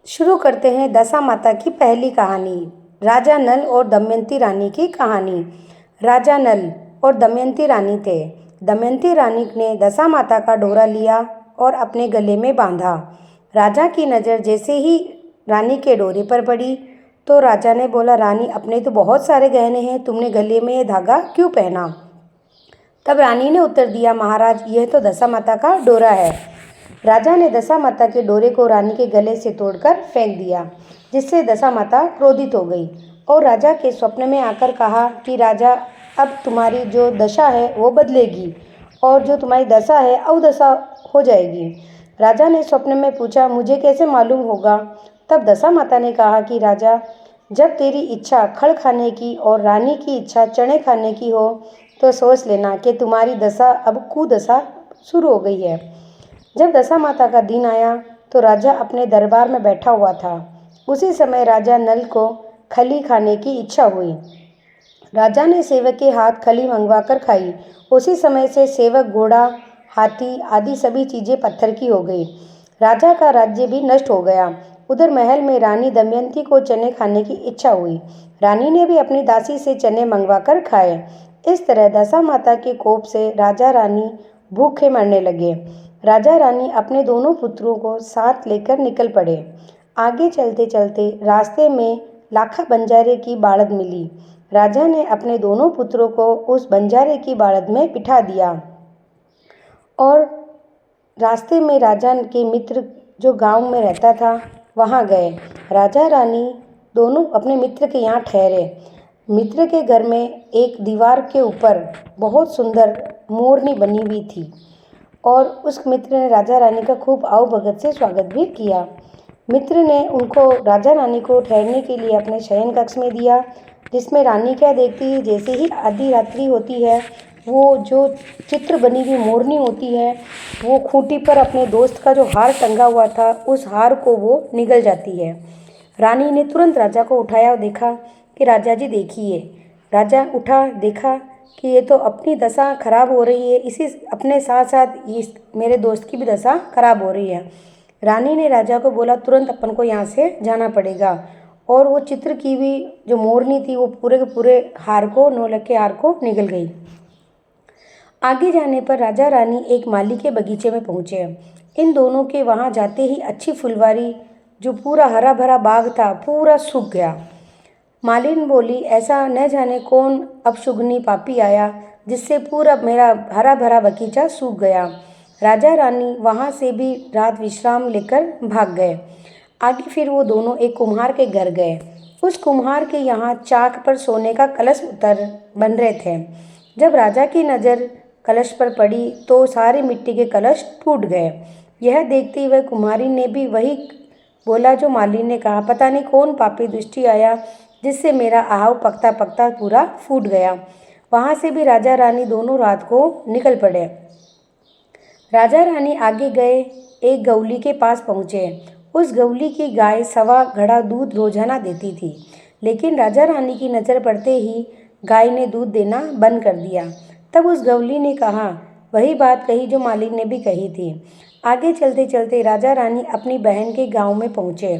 शुरू करते हैं दशा माता की पहली कहानी। राजा नल और दमयंती रानी की कहानी। राजा नल और दमयंती रानी थे। दमयंती रानी ने दशा माता का डोरा लिया और अपने गले में बांधा। राजा की नज़र जैसे ही रानी के डोरे पर पड़ी तो राजा ने बोला, रानी, अपने तो बहुत सारे गहने हैं, तुमने गले में ये धागा क्यों पहना? तब रानी ने उत्तर दिया, महाराज, यह तो दशा माता का डोरा है। राजा ने दशा माता के डोरे को रानी के गले से तोड़कर फेंक दिया, जिससे दशा माता क्रोधित हो गई और राजा के स्वप्न में आकर कहा कि राजा, अब तुम्हारी जो दशा है वो बदलेगी और जो तुम्हारी दशा है अवदशा हो जाएगी। राजा ने स्वप्न में पूछा, मुझे कैसे मालूम होगा? तब दशा माता ने कहा कि राजा, जब तेरी इच्छा खड़ खाने की और रानी की इच्छा चने खाने की हो तो सोच लेना कि तुम्हारी दशा अब कुदशा शुरू हो गई है। जब दशा माता का दिन आया तो राजा अपने दरबार में बैठा हुआ था। उसी समय राजा नल को खली खाने की इच्छा हुई। राजा ने सेवक के हाथ खली मंगवा कर खाई। उसी समय से सेवक, घोड़ा, हाथी आदि सभी चीज़ें पत्थर की हो गई। राजा का राज्य भी नष्ट हो गया। उधर महल में रानी दमयंती को चने खाने की इच्छा हुई। रानी ने भी अपनी दासी से चने मंगवा कर खाए। इस तरह दशा माता के कोप से राजा रानी भूखे मरने लगे। राजा रानी अपने दोनों पुत्रों को साथ लेकर निकल पड़े। आगे चलते चलते रास्ते में लाखा बंजारे की बाड़द मिली। राजा ने अपने दोनों पुत्रों को उस बंजारे की बाड़द में बिठा दिया और रास्ते में राजा के मित्र जो गांव में रहता था वहां गए। राजा रानी दोनों अपने मित्र के यहाँ ठहरे। मित्र के घर में एक दीवार के ऊपर बहुत सुंदर मोरनी बनी हुई थी और उस मित्र ने राजा रानी का खूब आओ भगत से स्वागत भी किया। मित्र ने उनको राजा रानी को ठहरने के लिए अपने शयन कक्ष में दिया, जिसमें रानी क्या देखती है, जैसे ही आधी रात्रि होती है वो जो चित्र बनी हुई मोरनी होती है वो खूंटी पर अपने दोस्त का जो हार टंगा हुआ था उस हार को वो निगल जाती है। रानी ने तुरंत राजा को उठाया और देखा कि राजा जी देखिए। राजा उठा, देखा कि ये तो अपनी दशा खराब हो रही है, इसी अपने साथ साथ इस मेरे दोस्त की भी दशा खराब हो रही है। रानी ने राजा को बोला, तुरंत अपन को यहाँ से जाना पड़ेगा। और वो चित्र की हुई जो मोरनी थी वो पूरे के पूरे हार को, नौलख के हार को निगल गई। आगे जाने पर राजा रानी एक माली के बगीचे में पहुँचे। इन दोनों के वहाँ जाते ही अच्छी फुलवारी जो पूरा हरा भरा बाग था पूरा सूख गया। मालिन बोली, ऐसा न जाने कौन अपशुगनी पापी आया जिससे पूरा मेरा हरा भरा बगीचा सूख गया। राजा रानी वहाँ से भी रात विश्राम लेकर भाग गए। आगे फिर वो दोनों एक कुम्हार के घर गए। उस कुम्हार के यहाँ चाक पर सोने का कलश बन रहे थे। जब राजा की नज़र कलश पर पड़ी तो सारे मिट्टी के कलश टूट गए। यह देखते हुए कुम्हारी ने भी वही बोला जो मालिन ने कहा, पता नहीं कौन पापी दृष्टि आया जिससे मेरा आहाव पकता पकता पूरा फूट गया। वहाँ से भी राजा रानी दोनों रात को निकल पड़े। राजा रानी आगे गए, एक गौली के पास पहुँचे। उस गौली की गाय सवा घड़ा दूध रोजाना देती थी, लेकिन राजा रानी की नज़र पड़ते ही गाय ने दूध देना बंद कर दिया। तब उस गौली ने कहा, वही बात कही जो मालिक ने भी कही थी। आगे चलते चलते राजा रानी अपनी बहन के गांव में पहुँचे।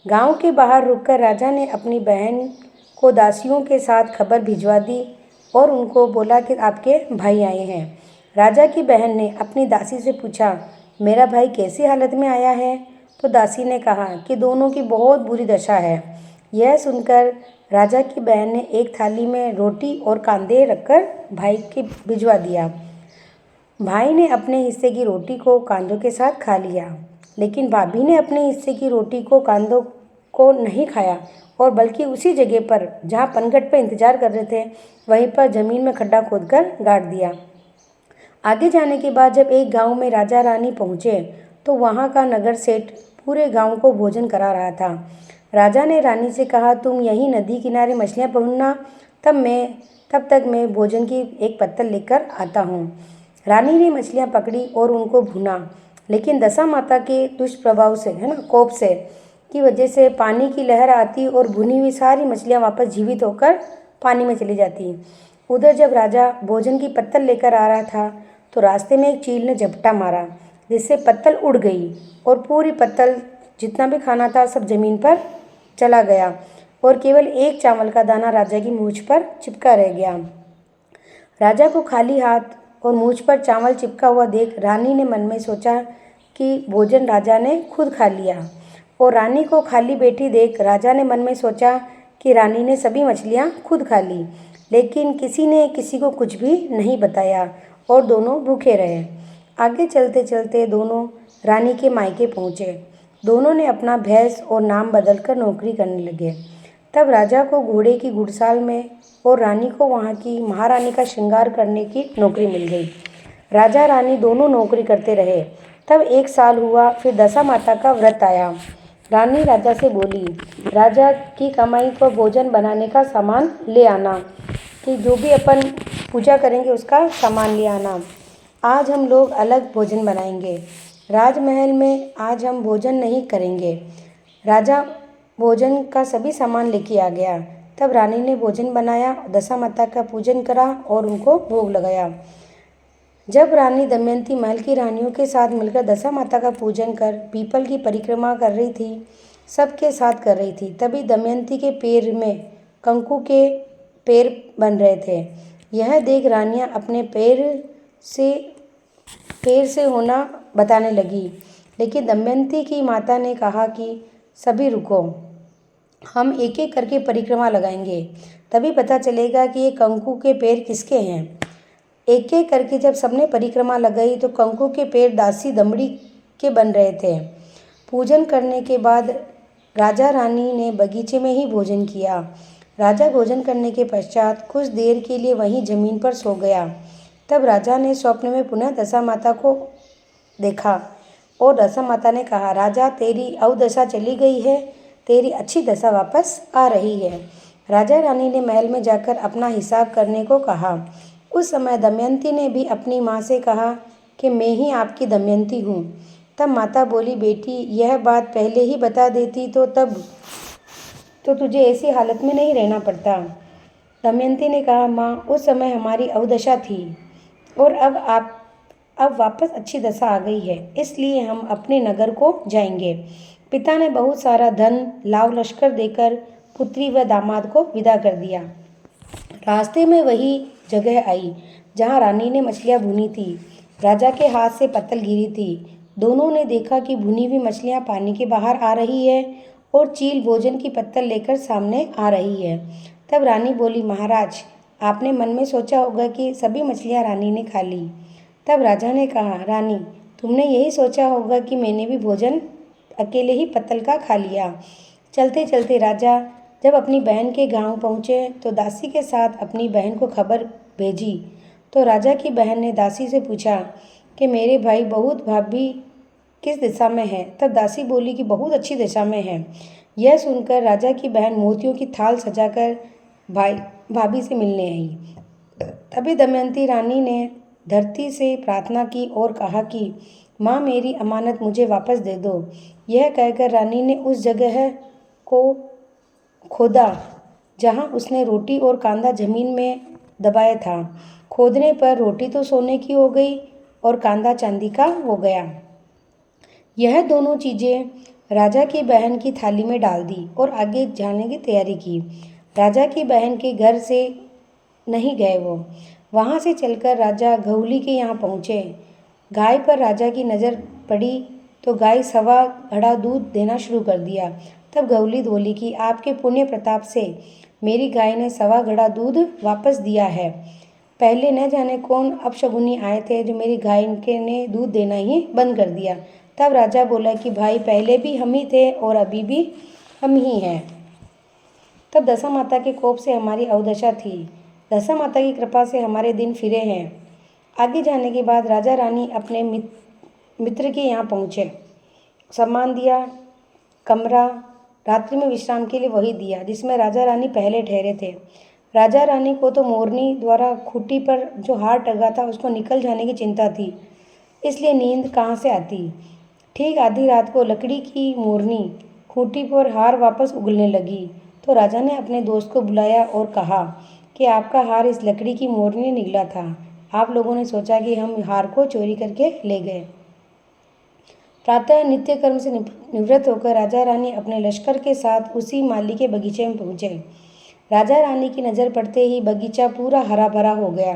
गांव के बाहर रुककर राजा ने अपनी बहन को दासियों के साथ खबर भिजवा दी और उनको बोला कि आपके भाई आए हैं। राजा की बहन ने अपनी दासी से पूछा, मेरा भाई कैसी हालत में आया है? तो दासी ने कहा कि दोनों की बहुत बुरी दशा है। यह सुनकर राजा की बहन ने एक थाली में रोटी और कांदे रखकर भाई के भिजवा दिया। भाई ने अपने हिस्से की रोटी को कांदों के साथ खा लिया, लेकिन भाभी ने अपने हिस्से की रोटी को कांदों को नहीं खाया और बल्कि उसी जगह पर जहाँ पनघट पर इंतजार कर रहे थे वहीं पर ज़मीन में खड्डा खोदकर गाड़ दिया। आगे जाने के बाद जब एक गांव में राजा रानी पहुँचे तो वहाँ का नगर सेठ पूरे गांव को भोजन करा रहा था। राजा ने रानी से कहा, तुम यहीं नदी किनारे मछलियाँ भूनना, तब तक मैं भोजन की एक पत्तल लेकर आता हूँ। रानी ने मछलियाँ पकड़ी और उनको भुना, लेकिन दशा माता के दुष्प्रभाव से, कोप से की वजह से पानी की लहर आती और भुनी हुई सारी मछलियाँ वापस जीवित होकर पानी में चली जाती। उधर जब राजा भोजन की पत्तल लेकर आ रहा था तो रास्ते में एक चील ने झपटा मारा, जिससे पत्तल उड़ गई और पूरी पत्तल जितना भी खाना था सब ज़मीन पर चला गया और केवल एक चावल का दाना राजा की मूंछ पर चिपका रह गया। राजा को खाली हाथ और मूंछ पर चावल चिपका हुआ देख रानी ने मन में सोचा कि भोजन राजा ने खुद खा लिया, और रानी को खाली बैठी देख राजा ने मन में सोचा कि रानी ने सभी मछलियाँ खुद खा ली। लेकिन किसी ने किसी को कुछ भी नहीं बताया और दोनों भूखे रहे। आगे चलते चलते दोनों रानी के मायके पहुँचे। दोनों ने अपना भेष और नाम बदलकर नौकरी करने लगे। तब राजा को घोड़े की घुड़साल में और रानी को वहाँ की महारानी का श्रृंगार करने की नौकरी मिल गई। राजा रानी दोनों नौकरी करते रहे। तब 1 साल हुआ, फिर दशा माता का व्रत आया। रानी राजा से बोली, राजा की कमाई को भोजन बनाने का सामान ले आना, कि जो भी अपन पूजा करेंगे उसका सामान ले आना। आज हम लोग अलग भोजन बनाएंगे। राजमहल में आज हम भोजन नहीं करेंगे। राजा भोजन का सभी सामान लेके आ गया। तब रानी ने भोजन बनाया, दशा माता का पूजन करा और उनको भोग लगाया। जब रानी दमयंती महल की रानियों के साथ मिलकर दशा माता का पूजन कर पीपल की परिक्रमा कर रही थी, सबके साथ कर रही थी, तभी दमयंती के पैर में कंकु के पैर बन रहे थे। यह देख रानियां अपने पैर से होना बताने लगी। लेकिन दमयंती की माता ने कहा कि सभी रुको, हम एक एक करके परिक्रमा लगाएंगे, तभी पता चलेगा कि ये कंकु के पैर किसके हैं। एक एक करके जब सबने परिक्रमा लगाई तो कंकु के पैर दासी दमड़ी के बन रहे थे। पूजन करने के बाद राजा रानी ने बगीचे में ही भोजन किया। राजा भोजन करने के पश्चात कुछ देर के लिए वहीं जमीन पर सो गया। तब राजा ने स्वप्न में पुनः दशा माता को देखा और दशा माता ने कहा, राजा तेरी अवदशा चली गई है, तेरी अच्छी दशा वापस आ रही है। राजा रानी ने महल में जाकर अपना हिसाब करने को कहा। उस समय दमयंती ने भी अपनी माँ से कहा कि मैं ही आपकी दमयंती हूँ। तब माता बोली, बेटी यह बात पहले ही बता देती तो तुझे ऐसी हालत में नहीं रहना पड़ता। दमयंती ने कहा, माँ उस समय हमारी अवदशा थी और अब वापस अच्छी दशा आ गई है, इसलिए हम अपने नगर को जाएंगे। पिता ने बहुत सारा धन लाव लश्कर देकर पुत्री व दामाद को विदा कर दिया। रास्ते में वही जगह आई जहाँ रानी ने मछलियाँ भुनी थी। राजा के हाथ से पत्तल गिरी थी। दोनों ने देखा कि भुनी हुई मछलियाँ पानी के बाहर आ रही है और चील भोजन की पत्तल लेकर सामने आ रही है। तब रानी बोली, महाराज आपने मन में सोचा होगा कि सभी मछलियाँ रानी ने खा ली। तब राजा ने कहा, रानी तुमने यही सोचा होगा कि मैंने भी भोजन अकेले ही पत्तल का खा लिया। चलते चलते राजा जब अपनी बहन के गांव पहुँचे तो दासी के साथ अपनी बहन को खबर भेजी। तो राजा की बहन ने दासी से पूछा कि मेरे भाई भाभी किस दिशा में है। तब दासी बोली कि बहुत अच्छी दिशा में है। यह सुनकर राजा की बहन मोतियों की थाल सजाकर भाभी से मिलने आई। तभी दमयंती रानी ने धरती से प्रार्थना की और कहा कि माँ मेरी अमानत मुझे वापस दे दो। यह कहकर रानी ने उस जगह को खोदा जहाँ उसने रोटी और कांदा जमीन में दबाया था। खोदने पर रोटी तो सोने की हो गई और कांदा चांदी का हो गया। यह दोनों चीज़ें राजा की बहन की थाली में डाल दी और आगे जाने की तैयारी की। राजा की बहन के घर से नहीं गए वो। वहाँ से चलकर राजा घउली के यहाँ पहुँचे। गाय पर राजा की नज़र पड़ी तो गाय सवा घड़ा दूध देना शुरू कर दिया। तब घउली बोली कि आपके पुण्य प्रताप से मेरी गाय ने सवा घड़ा दूध वापस दिया है। पहले न जाने कौन अपशगुनी आए थे जो मेरी गाय के ने दूध देना ही बंद कर दिया। तब राजा बोला कि भाई पहले भी हम ही थे और अभी भी हम ही हैं। तब दशा माता के कोप से हमारी अवदशा थी। दशा माता की कृपा से हमारे दिन फिरे हैं। आगे जाने के बाद राजा रानी अपने मित्र के यहाँ पहुँचे। सम्मान दिया। कमरा रात्रि में विश्राम के लिए वही दिया जिसमें राजा रानी पहले ठहरे थे। राजा रानी को तो मोरनी द्वारा खूंटी पर जो हार टंगा था उसको निकल जाने की चिंता थी, इसलिए नींद कहाँ से आती। ठीक आधी रात को लकड़ी की मोरनी खूंटी पर हार वापस उगलने लगी तो राजा ने अपने दोस्त को बुलाया और कहा कि आपका हार इस लकड़ी की मोरनी ने निगला था। आप लोगों ने सोचा कि हम हार को चोरी करके ले गए। प्रातः नित्य कर्म से निवृत्त होकर राजा रानी अपने लश्कर के साथ उसी माली के बगीचे में पहुँचे। राजा रानी की नज़र पड़ते ही बगीचा पूरा हरा भरा हो गया।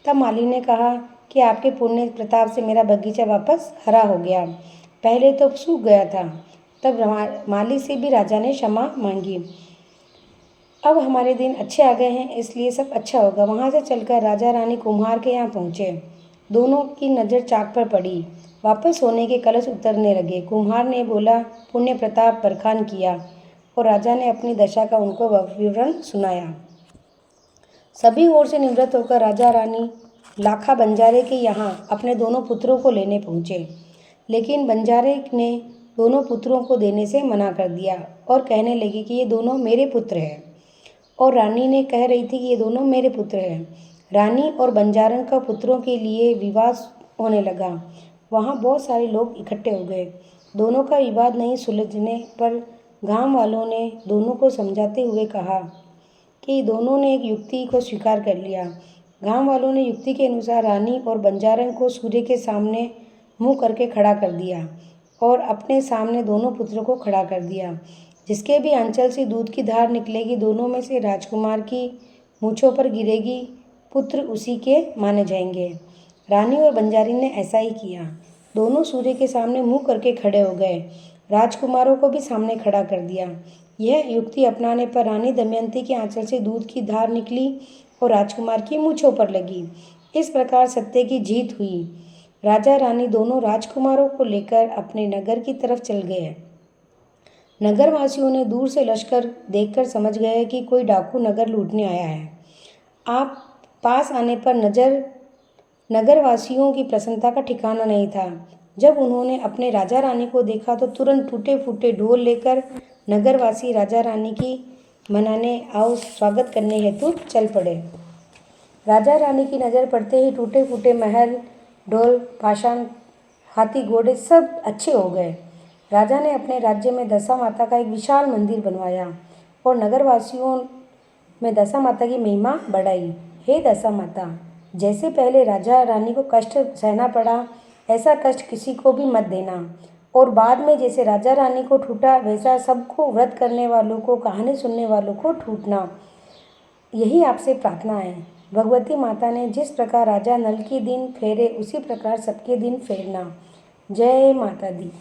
तब माली ने कहा कि आपके पुण्य प्रताप से मेरा बगीचा वापस हरा हो गया, पहले तो सूख गया था। तब माली से भी राजा ने क्षमा मांगी। अब हमारे दिन अच्छे आ गए हैं, इसलिए सब अच्छा होगा। वहाँ से चलकर राजा रानी कुम्हार के यहाँ पहुँचे। दोनों की नज़र चाक पर पड़ी। वापस सोने के कलश उतरने लगे। कुम्हार ने बोला, पुण्य प्रताप बरखान किया, और राजा ने अपनी दशा का उनको विवरण सुनाया। सभी ओर से निवृत्त होकर राजा रानी लाखा बंजारे के यहाँ अपने दोनों पुत्रों को लेने पहुँचे, लेकिन बंजारे ने दोनों पुत्रों को देने से मना कर दिया और कहने लगी कि ये दोनों मेरे पुत्र हैं। और रानी ने कह रही थी कि ये दोनों मेरे पुत्र हैं। रानी और बंजारन का पुत्रों के लिए विवाद होने लगा। वहाँ बहुत सारे लोग इकट्ठे हो गए। दोनों का विवाद नहीं सुलझने पर गांव वालों ने दोनों को समझाते हुए कहा कि दोनों ने एक युक्ति को स्वीकार कर लिया। गांव वालों ने युक्ति के अनुसार रानी और बंजारन को सूर्य के सामने मुंह करके खड़ा कर दिया और अपने सामने दोनों पुत्रों को खड़ा कर दिया। जिसके भी आंचल से दूध की धार निकलेगी, दोनों में से राजकुमार की मूँछों पर गिरेगी, पुत्र उसी के माने जाएंगे। रानी और बंजारी ने ऐसा ही किया। दोनों सूर्य के सामने मुंह करके खड़े हो गए। राजकुमारों को भी सामने खड़ा कर दिया। यह युक्ति अपनाने पर रानी दमयंती के आंचल से दूध की धार निकली और राजकुमार की मूँछों पर लगी। इस प्रकार सत्य की जीत हुई। राजा रानी दोनों राजकुमारों को लेकर अपने नगर की तरफ चल गए। नगरवासियों ने दूर से लश्कर देखकर समझ गए कि कोई डाकू नगर लूटने आया है। आप पास आने पर नगरवासियों की प्रसन्नता का ठिकाना नहीं था। जब उन्होंने अपने राजा रानी को देखा तो तुरंत टूटे फूटे ढोल लेकर नगरवासी राजा रानी की मनाने और स्वागत करने हेतु चल पड़े। राजा रानी की नज़र पड़ते ही टूटे फूटे महल, ढोल, पाषाण, हाथी, घोड़े सब अच्छे हो गए। राजा ने अपने राज्य में दशा माता का एक विशाल मंदिर बनवाया और नगरवासियों में दशा माता की महिमा बढ़ाई। हे दशा माता, जैसे पहले राजा रानी को कष्ट सहना पड़ा, ऐसा कष्ट किसी को भी मत देना, और बाद में जैसे राजा रानी को ठूटा, वैसा सबको व्रत करने वालों को, कहानी सुनने वालों को ठूटना। यही आपसे प्रार्थना है। भगवती माता ने जिस प्रकार राजा नल के दिन फेरे, उसी प्रकार सबके दिन फेरना। जय माता दी।